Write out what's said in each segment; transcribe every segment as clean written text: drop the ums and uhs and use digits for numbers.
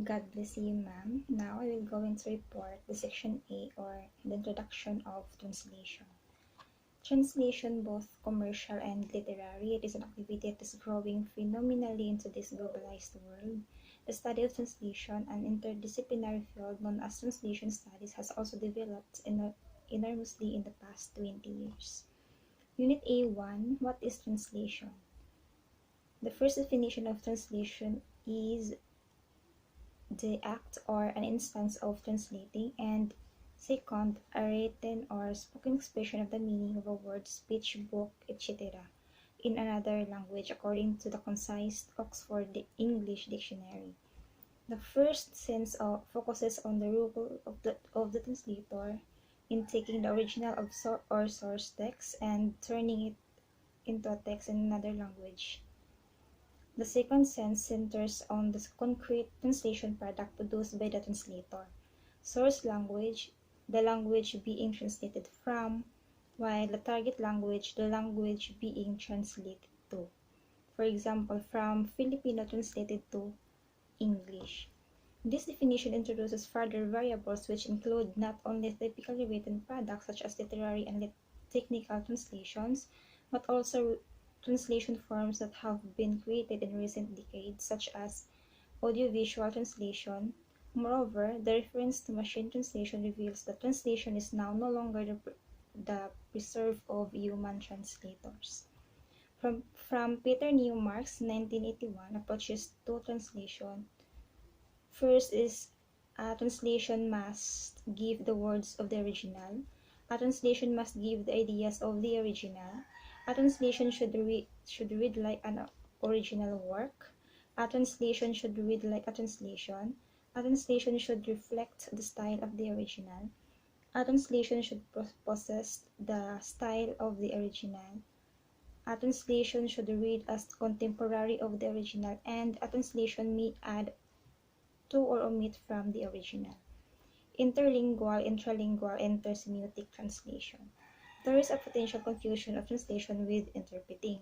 God bless you, ma'am. Now I will go into report the section A, or the introduction of translation. Translation, both commercial and literary, it is an activity that is growing phenomenally into this globalized world. The study of translation, an interdisciplinary field known as translation studies, has also developed enormously in the past 20 years. Unit A1, what is translation? The first definition of translation is the act or an instance of translating, and second, a written or spoken expression of the meaning of a word, speech, book, etc. in another language, according to the concise Oxford English Dictionary. The first sense focuses on the role of the translator in taking the original of source text and turning it into a text in another language. The second sense centers on the concrete translation product produced by the translator. Source language, the language being translated from, while the target language, the language being translated to. For example, from Filipino translated to English. This definition introduces further variables which include not only typically written products such as literary and technical translations, but also translation forms that have been created in recent decades, such as audiovisual translation. Moreover, the reference to machine translation reveals that translation is now no longer the preserve of human translators. From Peter Newmark's 1981 approaches to translation, first is a translation must give the words of the original. A translation must give the ideas of the original. A translation should read like an original work. A translation should read like a translation. A translation should reflect the style of the original. A translation should possess the style of the original. A translation should read as contemporary of the original, and a translation may add to or omit from the original. Interlingual, intralingual, and intersemiotic translation. There is a potential confusion of translation with interpreting.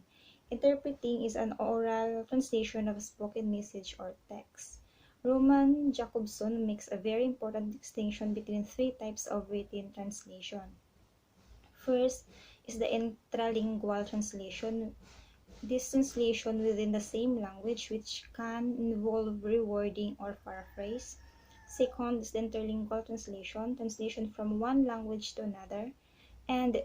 Interpreting is an oral translation of a spoken message or text. Roman Jacobson makes a very important distinction between three types of written translation. First is the intralingual translation. This translation within the same language, which can involve rewording or paraphrase. Second is the interlingual translation, translation from one language to another. And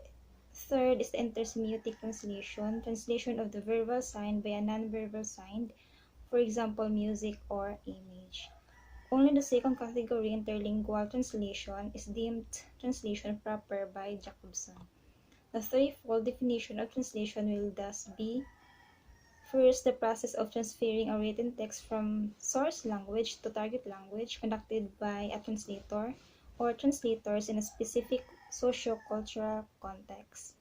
third is the intersemiotic translation, translation of the verbal sign by a non-verbal sign, for example, music or image. Only the second category, interlingual translation, is deemed translation proper by Jacobson. The threefold definition of translation will thus be: first, the process of transferring a written text from source language to target language conducted by a translator or translators in a specific socio-cultural context.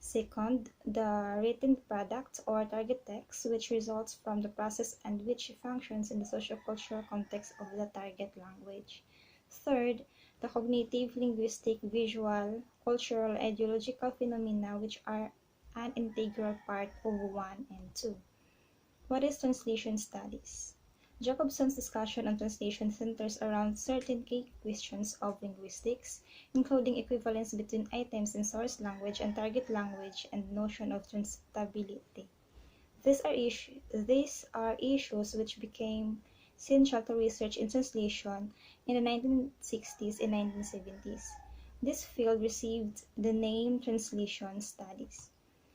Second, the written product or target text which results from the process and which functions in the socio-cultural context of the target language. Third, the cognitive, linguistic, visual, cultural, ideological phenomena which are an integral part of 1 and 2. What is translation studies? Jacobson's discussion on translation centers around certain key questions of linguistics, including equivalence between items in source language and target language and notion of translatability. These are issues which became central to research in translation in the 1960s and 1970s. This field received the name translation studies.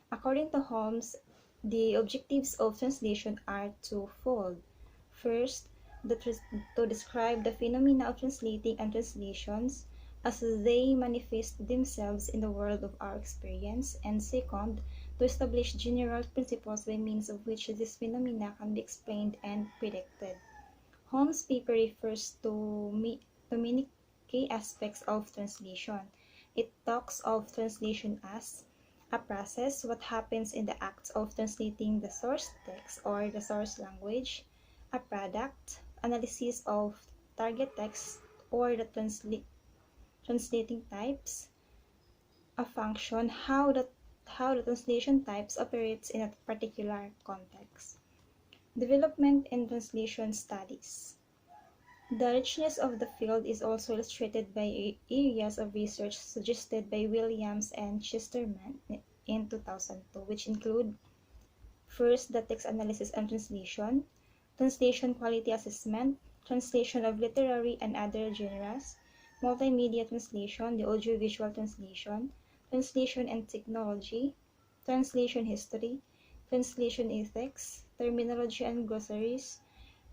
According to Holmes, the objectives of translation are twofold. First, to describe the phenomena of translating and translations as they manifest themselves in the world of our experience, and second, to establish general principles by means of which these phenomena can be explained and predicted. Holmes' paper refers to many key aspects of translation. It talks of translation as a process, what happens in the act of translating the source text or the source language; a product, analysis of target text or the translating types; a function, how the translation types operates in a particular context. Development in translation studies. The richness of the field is also illustrated by areas of research suggested by Williams and Chesterman in 2002, which include: first, the text analysis and translation, translation quality assessment, translation of literary and other genres, multimedia translation, the audiovisual translation, translation and technology, translation history, translation ethics, terminology and glossaries,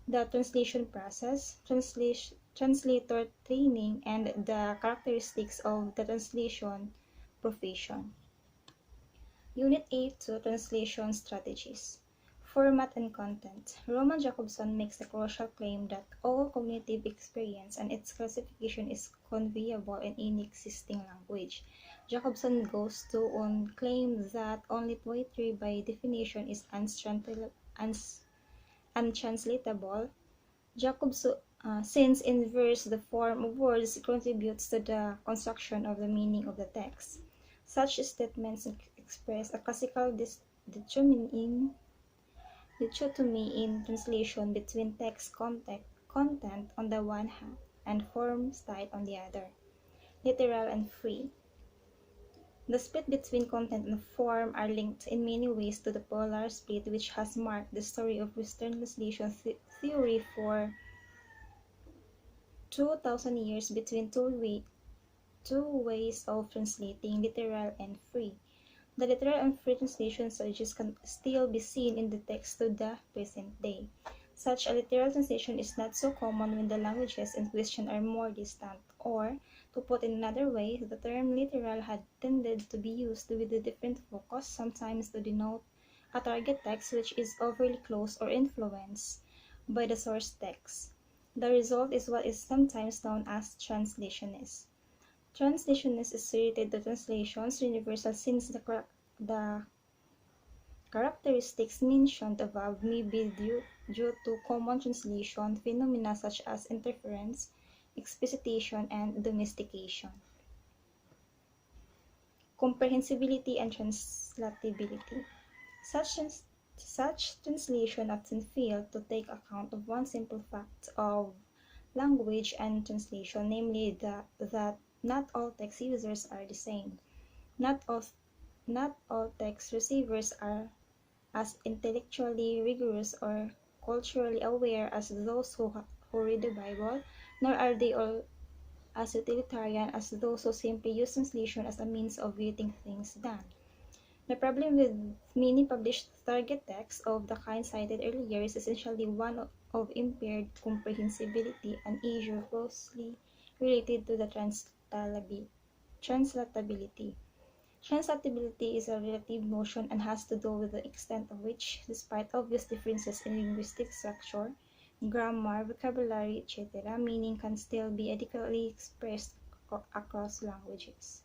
the translation process, translator training, and the characteristics of the translation profession. Unit 8 Translation Strategies. Format and Content. Roman Jakobson makes the crucial claim that all cognitive experience and its classification is conveyable in any existing language. Jakobson goes to on claim that only poetry by definition is untranslatable. Jakobson since in verse the form of words contributes to the construction of the meaning of the text. Such statements express a classical dichotomy in translation between text content on the one hand and form style on the other, literal and free. The split between content and form are linked in many ways to the polar split which has marked the story of Western translation theory for 2,000 years between two ways of translating, literal and free. The literal and free translation strategies can still be seen in the text to the present day. Such a literal translation is not so common when the languages in question are more distant, or, to put in another way, the term literal had tended to be used with a different focus, sometimes to denote a target text which is overly close or influenced by the source text. The result is what is sometimes known as translationism. Translationism is related to translations universal since the characteristics mentioned above may be due to common translation phenomena such as interference, explicitation, and domestication. Comprehensibility and translatability. Such translation often fail to take account of one simple fact of language and translation, namely that not all text users are the same. Not all text receivers are as intellectually rigorous or culturally aware as those who read the Bible, nor are they all as utilitarian as those who simply use translation as a means of getting things done. The problem with many published target texts of the kind cited earlier is essentially one of impaired comprehensibility, an issue closely related to the translatability. Translatability is a relative notion and has to do with the extent of which, despite obvious differences in linguistic structure, grammar, vocabulary, etc., meaning can still be adequately expressed across languages.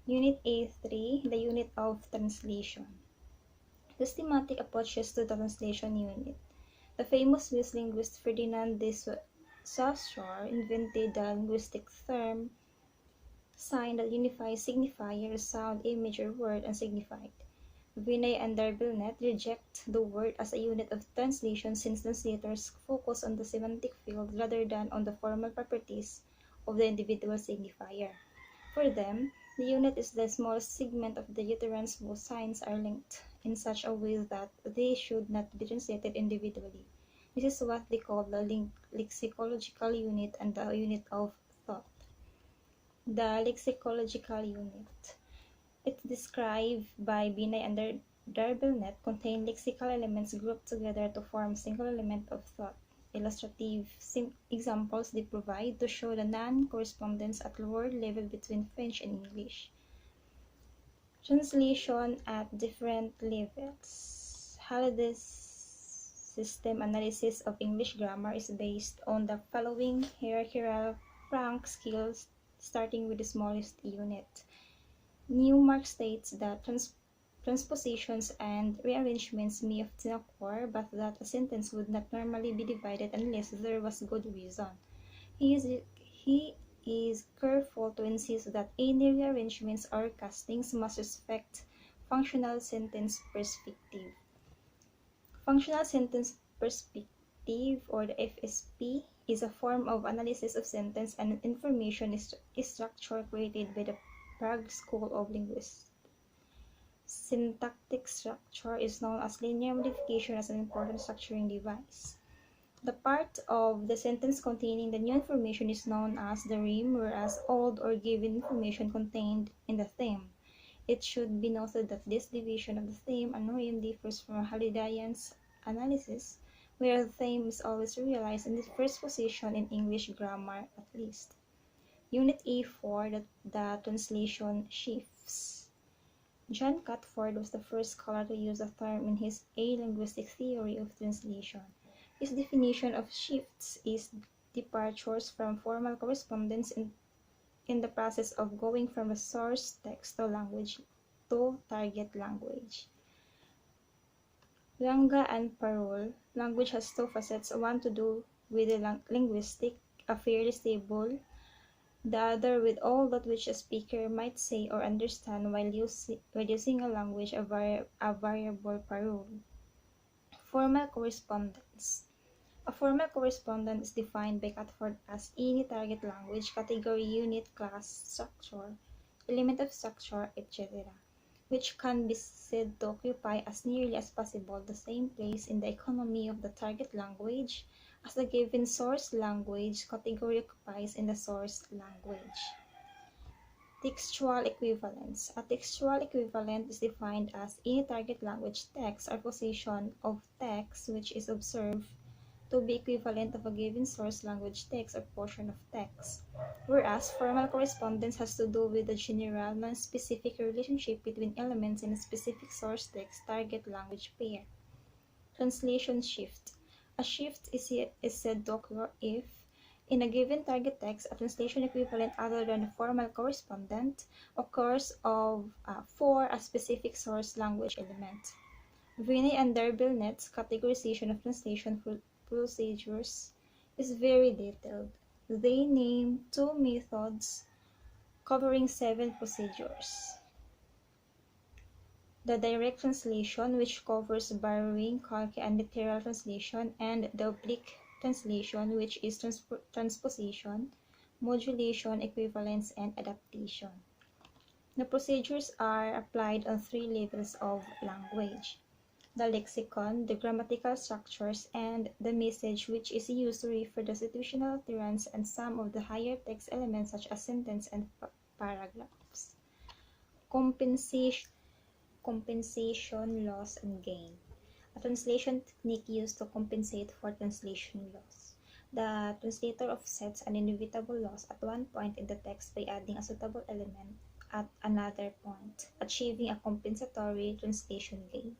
Unit A3, the unit of translation. Systematic approaches to the translation unit. The famous Swiss linguist Ferdinand de Saussure invented the linguistic term sign that unifies signifier, sound, image, or word unsignified. Vinay and Darbilnet reject the word as a unit of translation since translators focus on the semantic field rather than on the formal properties of the individual signifier. For them, the unit is the smallest segment of the utterance whose signs are linked in such a way that they should not be translated individually. This is what they call the lexicological unit and the unit of thought. The lexicological unit. It's described by Binay and Darbilnet contain lexical elements grouped together to form a single element of thought. Illustrative examples they provide to show the non-correspondence at word level between French and English. Translation at different levels. Halliday's system analysis of English grammar is based on the following hierarchical rank scales, starting with the smallest unit. Newmark states that transpositions and rearrangements may often occur, but that a sentence would not normally be divided unless there was good reason. He is careful to insist that any rearrangements or castings must respect functional sentence perspective. Functional sentence perspective, or the FSP, is a form of analysis of sentence and information structure created by the Prague School of Linguistics. Syntactic structure is known as linear modification as an important structuring device. The part of the sentence containing the new information is known as the rime, whereas old or given information contained in the theme. It should be noted that this division of the theme and rime differs from Halidayan's analysis, where the theme is always realized in the first position in English grammar at least. Unit A4, the translation shifts. John Catford was the first scholar to use the term in his A Linguistic Theory of Translation. His definition of shifts is departures from formal correspondence in the process of going from a source text to target language. Langa and Parole, language has two facets, one to do with the linguistic, a fairly stable, the other with all that which a speaker might say or understand while using a language, a variable parole. Formal correspondence. A formal correspondence is defined by Catford as any target language, category, unit, class, structure, element of structure, etc., which can be said to occupy as nearly as possible the same place in the economy of the target language as the given source language category occupies in the source language. Textual equivalence. A textual equivalent is defined as any target language text or position of text which is observed to be equivalent of a given source language text or portion of text, whereas formal correspondence has to do with the general, non-specific relationship between elements in a specific source text target language pair. Translation shift. A shift is said to occur if, in a given target text, a translation equivalent other than a formal correspondent occurs for a specific source language element. Vinay and Darbelnet's categorization of translation procedures is very detailed. They name two methods covering 7 procedures. The direct translation, which covers borrowing, calque, and literal translation, and the oblique translation, which is transposition, modulation, equivalence, and adaptation. The procedures are applied on 3 levels of language: the lexicon, the grammatical structures, and the message, which is used to refer the situational utterance and some of the higher text elements such as sentence and paragraphs. Compensation, loss, and gain. A translation technique used to compensate for translation loss. The translator offsets an inevitable loss at one point in the text by adding a suitable element at another point, achieving a compensatory translation gain.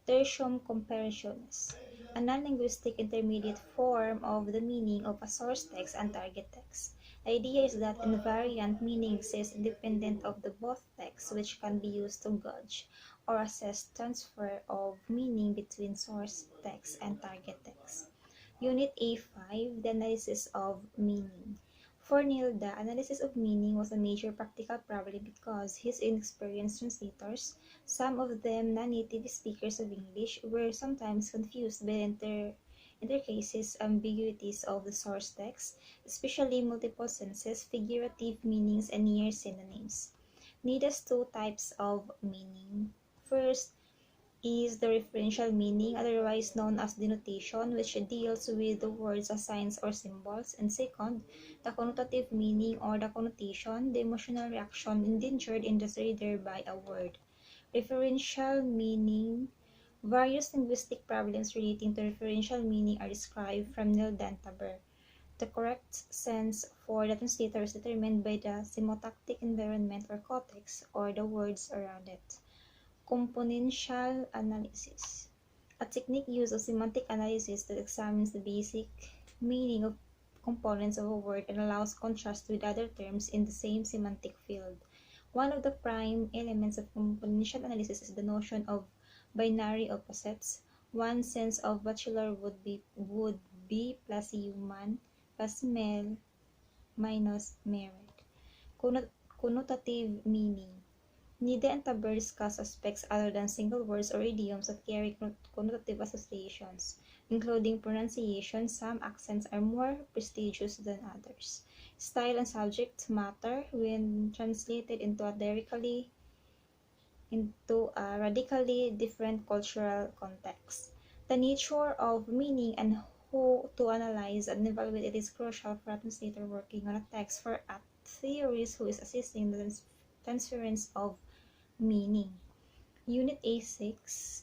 Tertium comparationis, a non-linguistic intermediate form of the meaning of a source text and target text. The idea is that invariant meaning exists independent of the both texts, which can be used to gauge or assess transfer of meaning between source text and target text. Unit A5, the analysis of meaning. For Neil, the analysis of meaning was a major practical problem because his inexperienced translators, some of them non-native speakers of English, were sometimes confused by intercases ambiguities of the source text, especially multiple senses, figurative meanings, and near synonyms. Need has 2 types of meaning. First is the referential meaning, otherwise known as denotation, which deals with the words as signs or symbols, and second, the connotative meaning or the connotation, the emotional reaction engendered in the reader by a word. Referential meaning. Various linguistic problems relating to referential meaning are described from Neil Dantaber. The correct sense for the translator is determined by the semotactic environment or context, or the words around it. Componential analysis, a technique used of semantic analysis that examines the basic meaning of components of a word and allows contrast with other terms in the same semantic field. One of the prime elements of componential analysis is the notion of binary opposites. One sense of bachelor would be plus human plus male minus married. Connotative meaning. Nide and Taber discuss aspects other than single words or idioms that carry connotative associations. including pronunciation. Some accents are more prestigious than others. Style and subject matter when translated into a radically different cultural context. The nature of meaning and who to analyze and evaluate it is crucial for a translator working on a text for a theorist who is assisting the transference of meaning. Unit A6,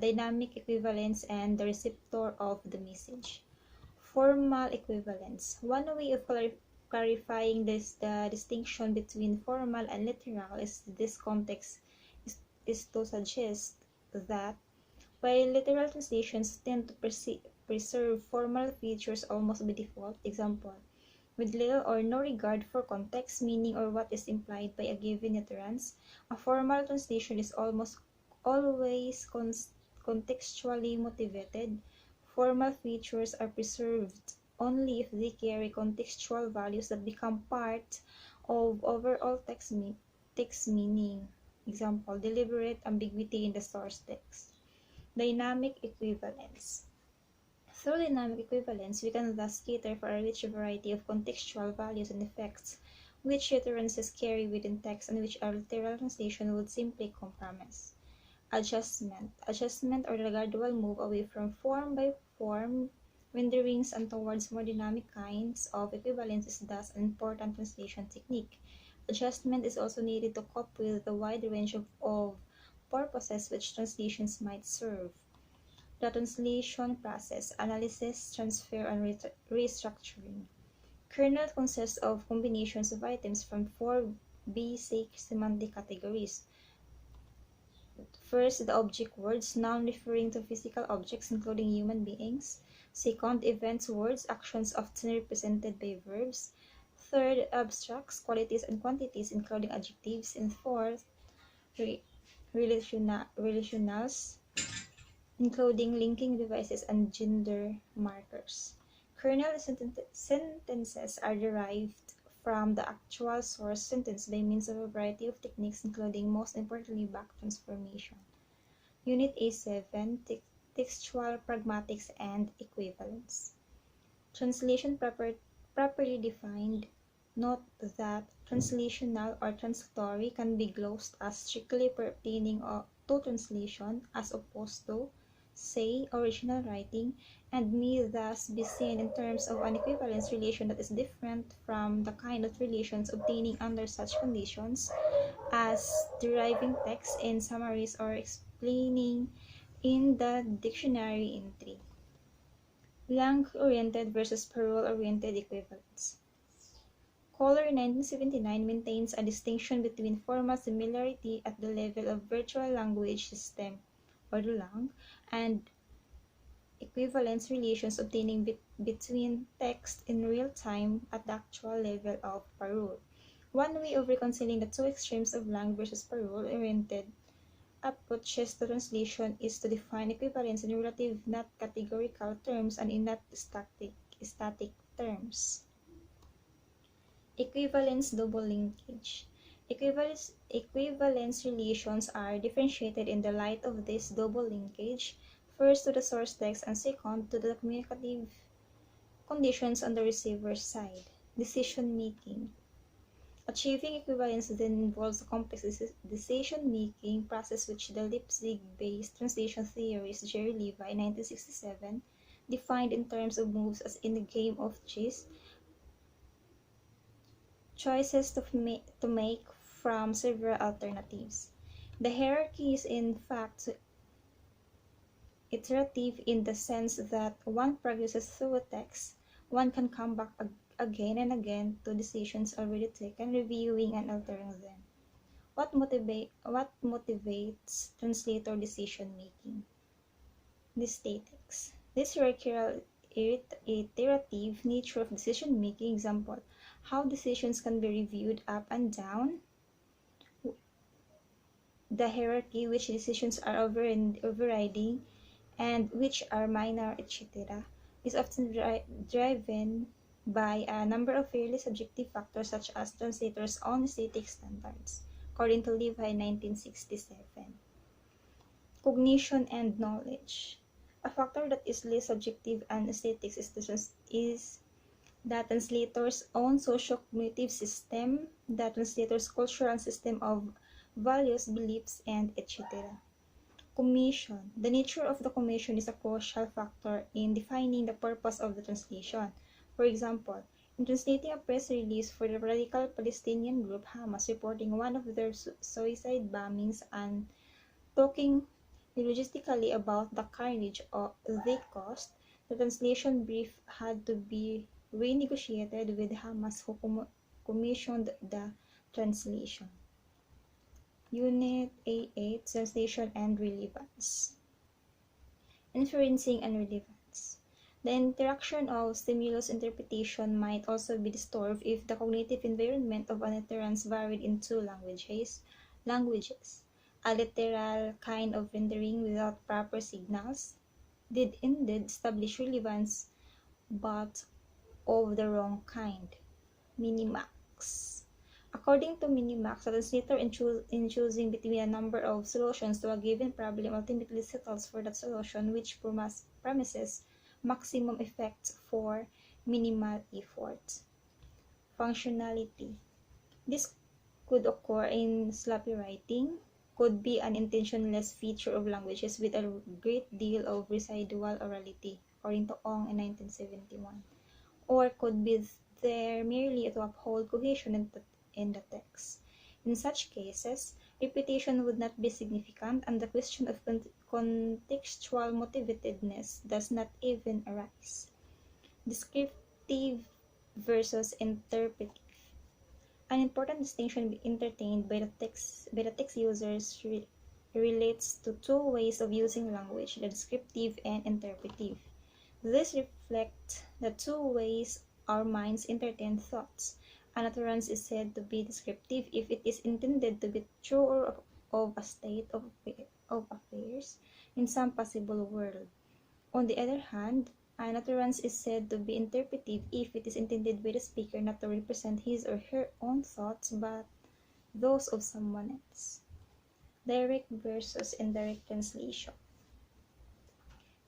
Dynamic Equivalence and the Receptor of the Message. Formal equivalence. One way of clarifying the distinction between formal and literal is this context is to suggest that while literal translations tend to preserve formal features almost by default, example, with little or no regard for context, meaning, or what is implied by a given utterance, a formal translation is almost always contextually motivated. Formal features are preserved only if they carry contextual values that become part of overall text meaning. Example, deliberate ambiguity in the source text. Dynamic equivalence. Through dynamic equivalence, we can thus cater for a rich variety of contextual values and effects which utterances carry within text and which a literal translation would simply compromise. Adjustment. Adjustment, or the gradual move away from form by form renderings and towards more dynamic kinds of equivalence is thus an important translation technique. Adjustment is also needed to cope with the wide range of purposes which translations might serve. The translation process: analysis, transfer, and restructuring. Kernel consists of combinations of items from four basic semantic categories. First, the object words, noun referring to physical objects including human beings. Second, events words, actions often represented by verbs. Third, abstracts, qualities and quantities including adjectives. And fourth, relationals, including linking devices and gender markers. Kernel sentences are derived from the actual source sentence by means of a variety of techniques, including, most importantly, back transformation. Unit A7, Textual Pragmatics and Equivalence. Translation properly defined. Note that translational or translatory can be glosed as strictly pertaining to translation as opposed to, say, original writing, and may thus be seen in terms of an equivalence relation that is different from the kind of relations obtaining under such conditions, as deriving text in summaries or explaining in the dictionary entry. Lang-oriented versus parole-oriented equivalence. Kohler 1979 maintains a distinction between formal similarity at the level of virtual language system, or the LANG, and equivalence relations obtaining between text in real time at the actual level of parole. One way of reconciling the two extremes of Lang versus parole-oriented approaches to translation is to define equivalence in relative, not categorical terms, and in not static terms. Equivalence double linkage. Equivalence relations are differentiated in the light of this double linkage, first to the source text and second to the communicative conditions on the receiver's side. Decision making. Achieving equivalence then involves a complex decision-making process which the Leipzig-based translation theorist Jerry Levi, 1967, defined in terms of moves as in a game of chess, choices to make from several alternatives. The hierarchy is in fact iterative in the sense that one progresses through a text, one can come back again and again to decisions already taken, reviewing and altering them. What motivates translator decision making? The statics. This hierarchical iterative nature of decision making, example, how decisions can be reviewed up and down, the hierarchy, which decisions are overriding and which are minor, etc., is often driven by a number of fairly subjective factors such as translators' own static standards, according to Levi 1967. Cognition and knowledge. A factor that is less subjective and aesthetics is the translator's own socio-cognitive system, the translator's cultural system of values, beliefs, and etc. Commission. The nature of the commission is a crucial factor in defining the purpose of the translation. For example, in translating a press release for the radical Palestinian group Hamas reporting one of their suicide bombings and talking logistically about the carnage they caused, the translation brief had to be renegotiated with Hamas who commissioned the translation. Unit A8 Translation and Relevance. Inferencing and relevance. The interaction of stimulus interpretation might also be disturbed if the cognitive environment of an utterance varied in two languages. A literal kind of rendering without proper signals did indeed establish relevance, but of the wrong kind. Minimax. According to Minimax, the translator in choosing between a number of solutions to a given problem ultimately settles for that solution which promises maximum effect for minimal effort. Functionality. This could occur in sloppy writing, could be an intentionless feature of languages with a great deal of residual orality, according to Ong in 1971, or could be there merely to uphold cohesion in the text. In such cases, repetition would not be significant, and the question of contextual motivatedness does not even arise. Descriptive versus interpretive. An important distinction entertained by the text users relates to two ways of using language, the descriptive and interpretive. This reflects the two ways our minds entertain thoughts. An utterance is said to be descriptive if it is intended to be true of a state of affairs in some possible world. On the other hand, an utterance is said to be interpretive if it is intended by the speaker not to represent his or her own thoughts but those of someone else. Direct versus indirect translation.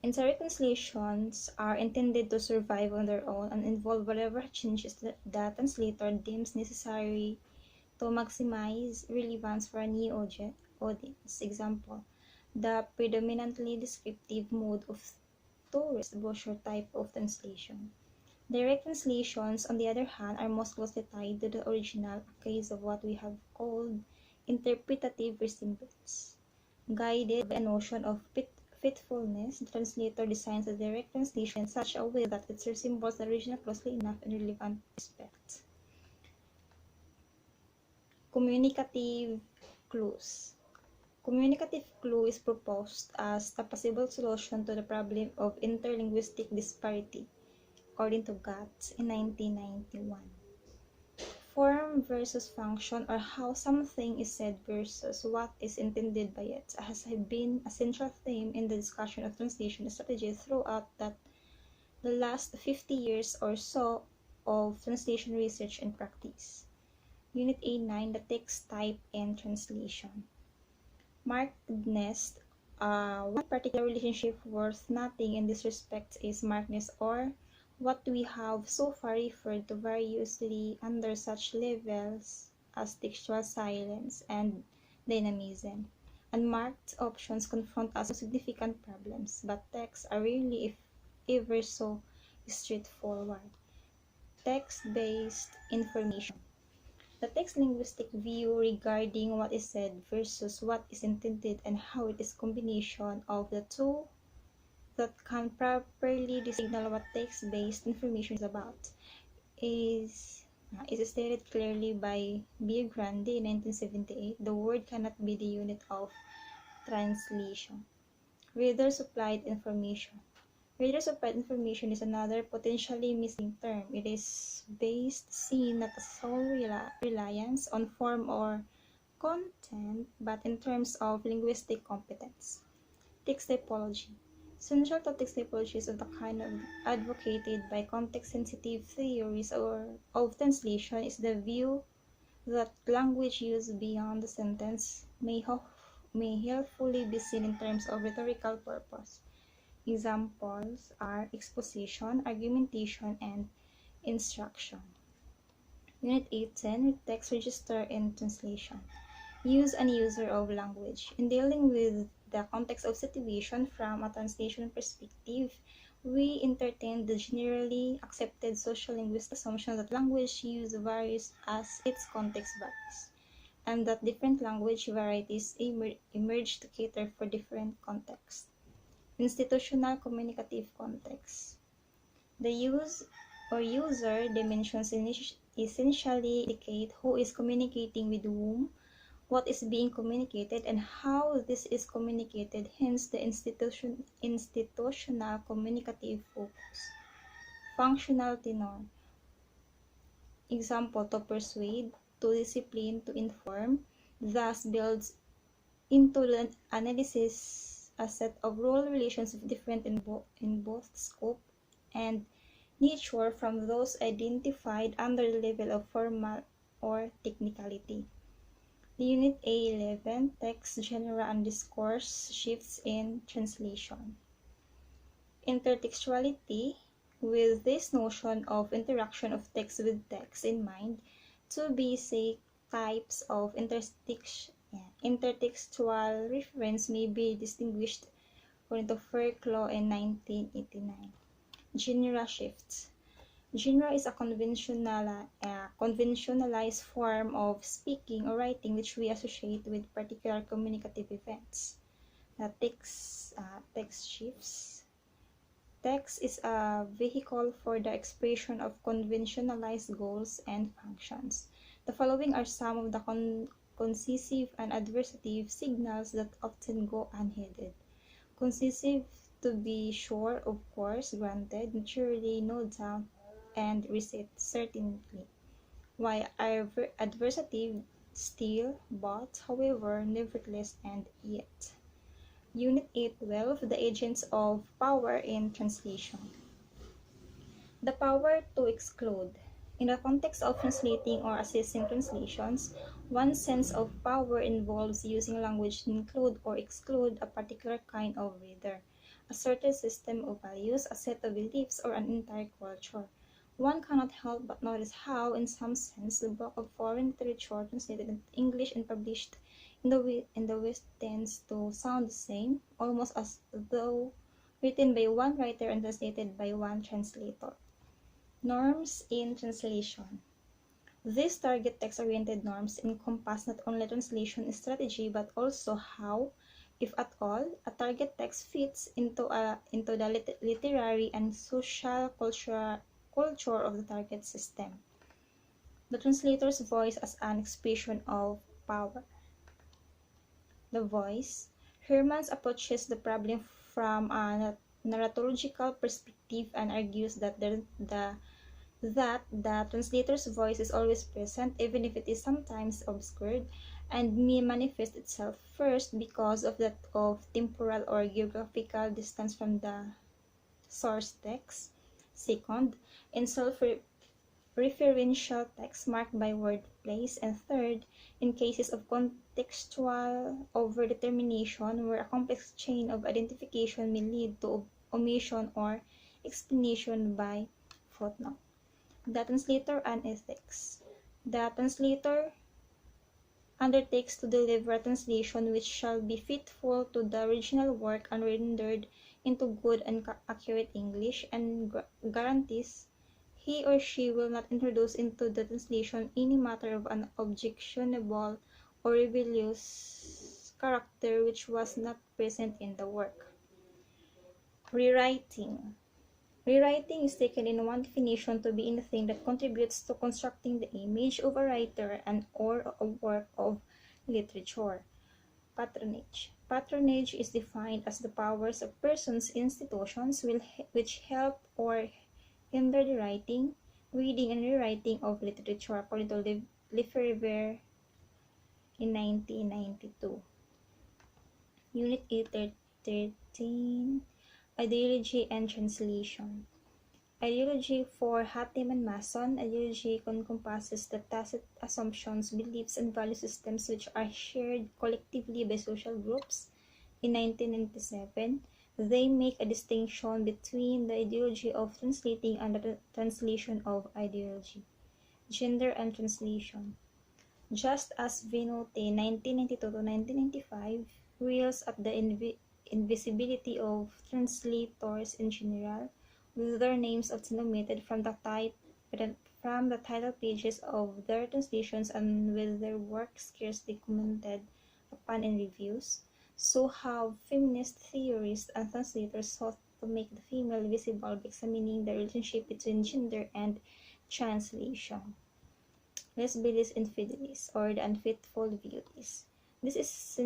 Indirect translations are intended to survive on their own and involve whatever changes the translator deems necessary to maximize relevance for a new audience. Example, the predominantly descriptive mode of tourist brochure type of translation. Direct translations, on the other hand, are most closely tied to the original, a case of what we have called interpretative resemblance. Guided by a notion of fitfulness, the translator designs a direct translation in such a way that it resembles the original closely enough in relevant respects. Communicative clues. Communicative clue is proposed as the possible solution to the problem of interlinguistic disparity, according to Gatz in 1991. Form versus function, or how something is said versus what is intended by it, has been a central theme in the discussion of translation strategy throughout the last 50 years or so of translation research and practice. Unit A9, the text type and translation. Markedness. One particular relationship worth nothing in this respect is markedness, or what we have so far referred to variously under such levels as textual silence and dynamism. Unmarked options confront us with significant problems, but texts are rarely, if ever so, straightforward. Text-based information. The text linguistic view regarding what is said versus what is intended and how it is combination of the two that can properly signal what text-based information is about is stated clearly by Villagrande in 1978. The word cannot be the unit of translation. Reader-supplied information. Reader-supplied information is another potentially missing term. It is seen not as sole reliance on form or content, but in terms of linguistic competence. Text typology. Central to text typologies of the kind advocated by context-sensitive theories of translation is the view that language used beyond the sentence may helpfully be seen in terms of rhetorical purpose. Examples are exposition, argumentation, and instruction. Unit 810, Text Register and Translation. Use and user of language. In dealing with the context of situation from a translation perspective, we entertain the generally accepted social linguistic assumption that language use varies as its context varies, and that different language varieties emerge to cater for different contexts. Institutional communicative context. The use or user dimensions essentially indicate who is communicating with whom, what is being communicated, and how this is communicated, hence the institutional communicative focus. Functional tenor. Example, to persuade, to discipline, to inform, thus builds into the analysis a set of role relations different in both scope and nature from those identified under the level of formal or technicality. The Unit A11, Text, Genre, and Discourse Shifts in Translation. Intertextuality. With this notion of interaction of text with text in mind, two basic types of intertextual reference may be distinguished according to Fairclough in 1989. Genre shifts. Genre is a conventionalized form of speaking or writing which we associate with particular communicative events. Text shifts. Text is a vehicle for the expression of conventionalized goals and functions. The following are some of the concessive and adversative signals that often go unheeded. Concessive, to be sure, of course, granted, naturally, no doubt, and receipt, certainly, while adversative, still, but, however, nevertheless, and yet. Unit 812, the agents of power in translation. The power to exclude. In the context of translating or assessing translations, one's sense of power involves using language to include or exclude a particular kind of reader, a certain system of values, a set of beliefs, or an entire culture. One cannot help but notice how, in some sense, the bulk of foreign literature translated into English and published in the West tends to sound the same, almost as though written by one writer and translated by one translator. Norms in translation. These target text-oriented norms encompass not only translation strategy but also how, if at all, a target text fits into the literary and social culture of the target system. The translator's voice as an expression of power. The voice. Hermans approaches the problem from a narratological perspective and argues that the translator's voice is always present, even if it is sometimes obscured, and may manifest itself first because of temporal or geographical distance from the source text, second, in self-referential text marked by word place, and third, in cases of contextual overdetermination where a complex chain of identification may lead to omission or explanation by footnote. The translator and ethics. The translator undertakes to deliver a translation which shall be faithful to the original work and rendered into good and accurate English, and guarantees he or she will not introduce into the translation any matter of an objectionable or rebellious character which was not present in the work. Rewriting. Rewriting is taken in one definition to be anything that contributes to constructing the image of a writer and or a work of literature. Patronage. Patronage is defined as the powers of persons, institutions which help or hinder the writing, reading, and rewriting of literature, according to Lefebvre in 1992. Unit 813, Ideology and Translation. Ideology for Hatem and Mason. Ideology encompasses the tacit assumptions, beliefs, and value systems which are shared collectively by social groups. In 1997, They make a distinction between the ideology of translating and the translation of ideology. Gender and translation. Just as Vinote 1992 to 1995 rails at the invisibility of translators in general, with their names often omitted from the title pages of their translations and with their work scarcely commented upon in reviews, so have feminist theorists and translators sought to make the female visible by examining the relationship between gender and translation. Lesbilis infidelis, or the unfaithful beauties. This is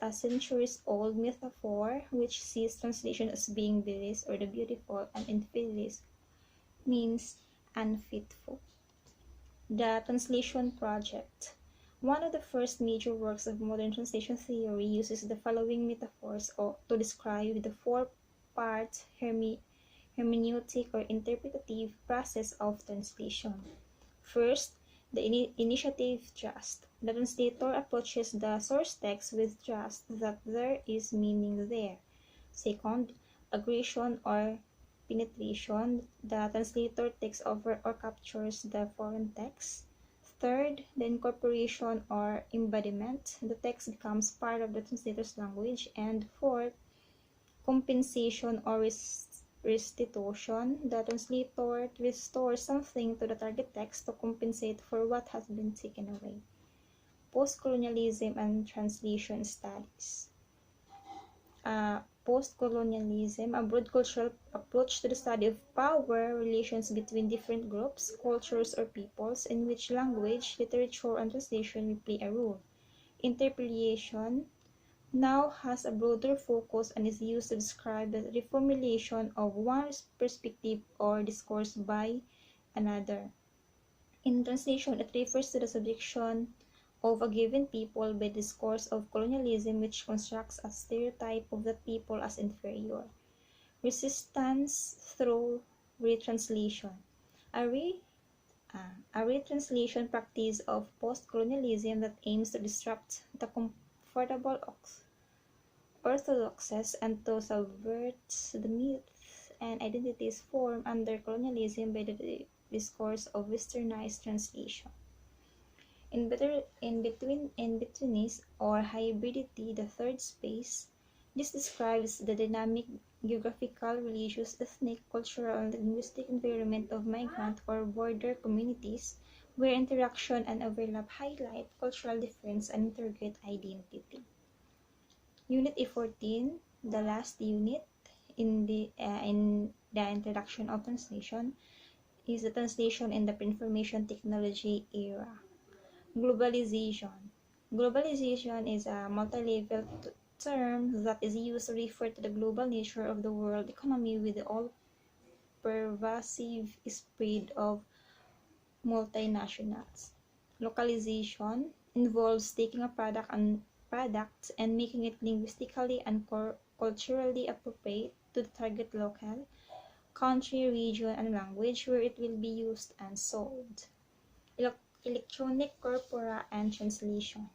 a centuries-old metaphor which sees translation as being bilis, or the beautiful, and infidelis means unfaithful. The Translation Project. One of the first major works of modern translation theory uses the following metaphors to describe the four-part hermeneutic or interpretative process of translation. First, the initiative trust. The translator approaches the source text with trust that there is meaning there. Second, aggression or penetration. The translator takes over or captures the foreign text. Third, the incorporation or embodiment. The text becomes part of the translator's language. And fourth, compensation or restitution. The translator restores something to the target text to compensate for what has been taken away. Postcolonialism and translation studies. Postcolonialism, a broad cultural approach to the study of power relations between different groups, cultures, or peoples, in which language, literature, and translation will play a role. Interpretation now has a broader focus and is used to describe the reformulation of one perspective or discourse by another. In translation, it refers to the subjection of a given people by discourse of colonialism which constructs a stereotype of that people as inferior. Resistance through retranslation. A retranslation practice of post-colonialism that aims to disrupt the comfortable orthodoxies and to subvert the myths and identities formed under colonialism by the discourse of westernized translation. In-betweenness or hybridity, the third space, this describes the dynamic geographical, religious, ethnic, cultural, and linguistic environment of migrant or border communities where interaction and overlap highlight cultural difference and interrogate identity. Unit E14, the last unit in the introduction of translation, is the translation in the information technology era. Globalization. Globalization is a multi-level term that is used to refer to the global nature of the world economy with the all-pervasive spread of multinationals. Localization involves taking a product and making it linguistically and culturally appropriate to the target local, country, region, and language where it will be used and sold. Electronic corpora and translation.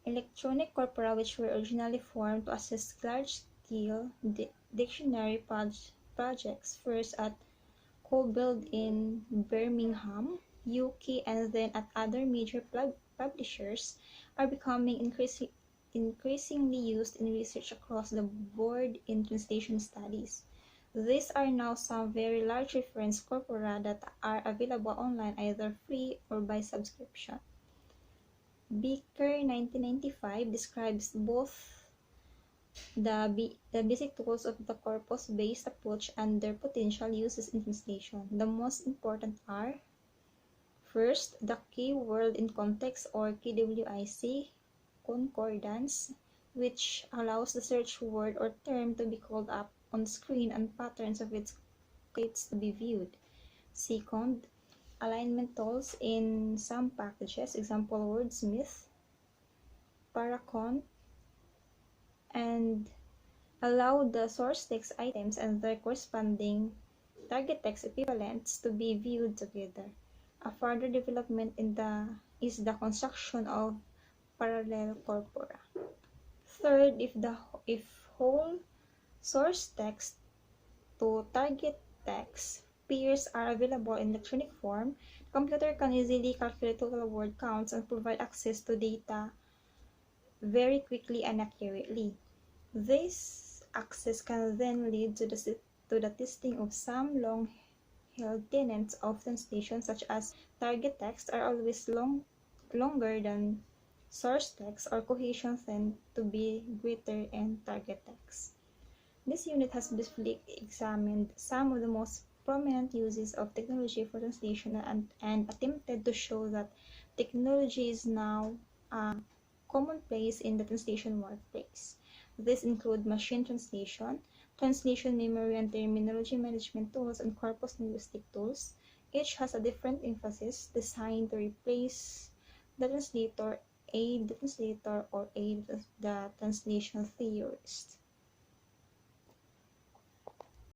Electronic corpora, which were originally formed to assist large-scale dictionary projects, first at CoBuild in Birmingham, UK, and then at other major publishers, are becoming increasingly used in research across the board in translation studies. These are now some very large reference corpora that are available online either free or by subscription. Beaker 1995 describes both the basic tools of the corpus-based approach and their potential uses in translation. The most important are: first, the keyword in context or KWIC concordance, which allows the search word or term to be called up on screen and patterns of its states to be viewed. Second, alignment tools in some packages, example Wordsmith, Paracon, and allow the source text items and their corresponding target text equivalents to be viewed together. A further development is the construction of parallel corpora. Third, if whole source text to target text pairs are available in electronic form, the computer can easily calculate total word counts and provide access to data very quickly and accurately. This access can then lead to the testing of some long-held tenets of translation, such as target text are always longer than source text, or cohesion tend to be greater in target text. This unit has briefly examined some of the most prominent uses of technology for translation and attempted to show that technology is now commonplace in the translation workplace. These include machine translation, translation memory and terminology management tools, and corpus linguistic tools. Each has a different emphasis designed to replace the translator, aid the translator, or aid the translation theorist.